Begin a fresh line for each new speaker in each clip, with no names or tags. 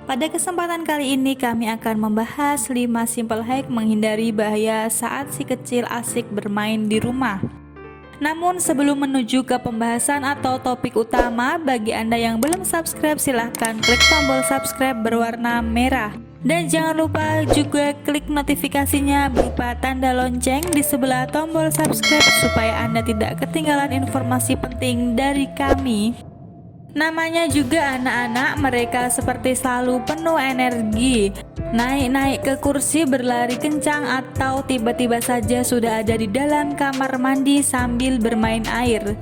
Pada kesempatan kali ini kami akan membahas 5 simple hack menghindari bahaya saat si kecil asik bermain di rumah. Namun sebelum menuju ke pembahasan atau topik utama, bagi Anda yang belum subscribe silahkan klik tombol subscribe berwarna merah. Dan jangan lupa juga klik notifikasinya berupa tanda lonceng di sebelah tombol subscribe supaya Anda tidak ketinggalan informasi penting dari kami. Namanya juga anak-anak, mereka seperti selalu penuh energi, naik-naik ke kursi, berlari kencang, atau tiba-tiba saja sudah ada di dalam kamar mandi sambil bermain air.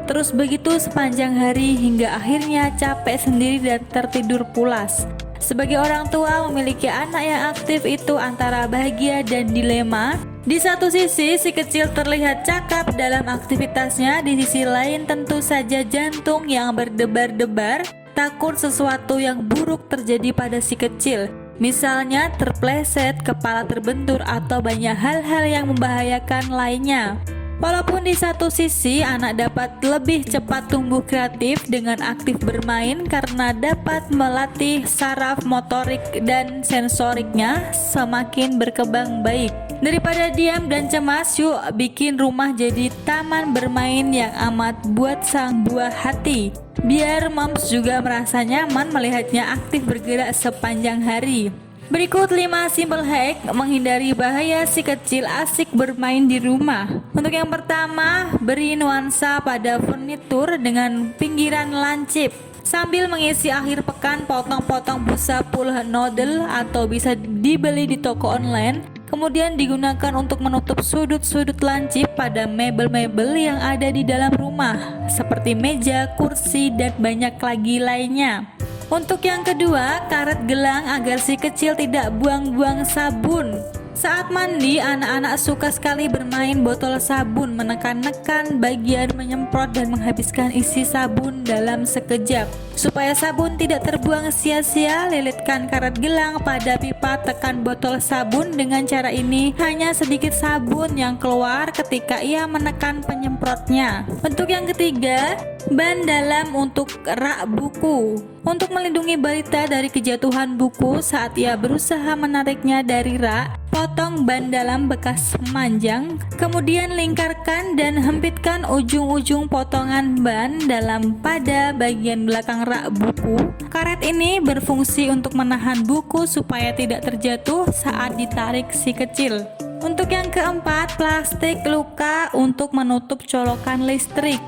Terus begitu sepanjang hari hingga akhirnya capek sendiri dan tertidur pulas. Sebagai orang tua memiliki anak yang aktif itu antara bahagia dan dilema. Di satu sisi si kecil terlihat cakap dalam aktivitasnya, di sisi lain tentu saja jantung yang berdebar-debar, takut sesuatu yang buruk terjadi pada si kecil. Misalnya terpleset, kepala terbentur, atau banyak hal-hal yang membahayakan lainnya. Walaupun di satu sisi anak dapat lebih cepat tumbuh kreatif dengan aktif bermain karena dapat melatih saraf motorik dan sensoriknya semakin berkembang baik. Daripada diam dan cemas, yuk bikin rumah jadi taman bermain yang amat buat sang buah hati. Biar moms juga merasa nyaman melihatnya aktif bergerak sepanjang hari. Berikut 5 simple hack menghindari bahaya si kecil asik bermain di rumah. Untuk yang pertama, beri nuansa pada furnitur dengan pinggiran lancip. Sambil mengisi akhir pekan, potong-potong busa pull noodle atau bisa dibeli di toko online. Kemudian digunakan untuk menutup sudut-sudut lancip pada mebel-mebel yang ada di dalam rumah, seperti meja, kursi, dan banyak lagi lainnya. Untuk yang kedua, karet gelang agar si kecil tidak buang-buang sabun. Saat mandi, anak-anak suka sekali bermain botol sabun, menekan-nekan bagian menyemprot dan menghabiskan isi sabun dalam sekejap. Supaya sabun tidak terbuang sia-sia, lilitkan karet gelang pada pipa tekan botol sabun. Dengan cara ini, hanya sedikit sabun yang keluar ketika ia menekan penyemprotnya. Untuk yang ketiga, ban dalam untuk rak buku. Untuk melindungi balita dari kejatuhan buku saat ia berusaha menariknya dari rak, potong ban dalam bekas memanjang, kemudian lingkarkan dan hempitkan ujung-ujung potongan ban dalam pada bagian belakang rak buku. Karet ini berfungsi untuk menahan buku supaya tidak terjatuh saat ditarik si kecil. Untuk yang keempat, plastik luka untuk menutup colokan listrik.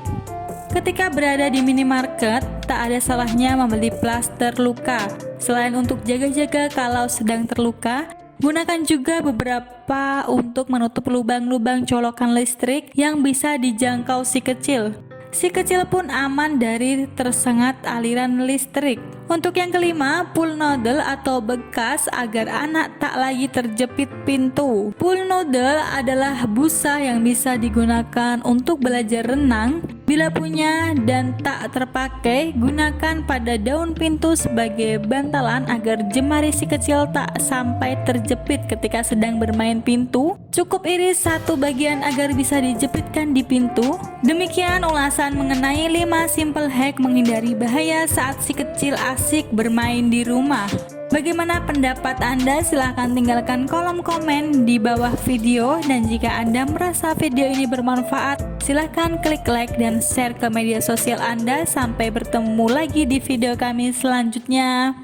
Ketika berada di minimarket, tak ada salahnya membeli plaster luka. Selain untuk jaga-jaga kalau sedang terluka, gunakan juga beberapa untuk menutup lubang-lubang colokan listrik yang bisa dijangkau si kecil. Si kecil pun aman dari tersengat aliran listrik. Untuk yang kelima, pull noodle atau bekas agar anak tak lagi terjepit pintu. Pull noodle adalah busa yang bisa digunakan untuk belajar renang. Bila punya dan tak terpakai, gunakan pada daun pintu sebagai bantalan agar jemari si kecil tak sampai terjepit ketika sedang bermain pintu. Cukup iris satu bagian agar bisa dijepitkan di pintu. Demikian ulasan mengenai 5 simple hack menghindari bahaya saat si kecil asik bermain di rumah. Bagaimana pendapat Anda? Silahkan tinggalkan kolom komen di bawah video, dan jika Anda merasa video ini bermanfaat, silahkan klik like dan share ke media sosial Anda. Sampai bertemu lagi di video kami selanjutnya.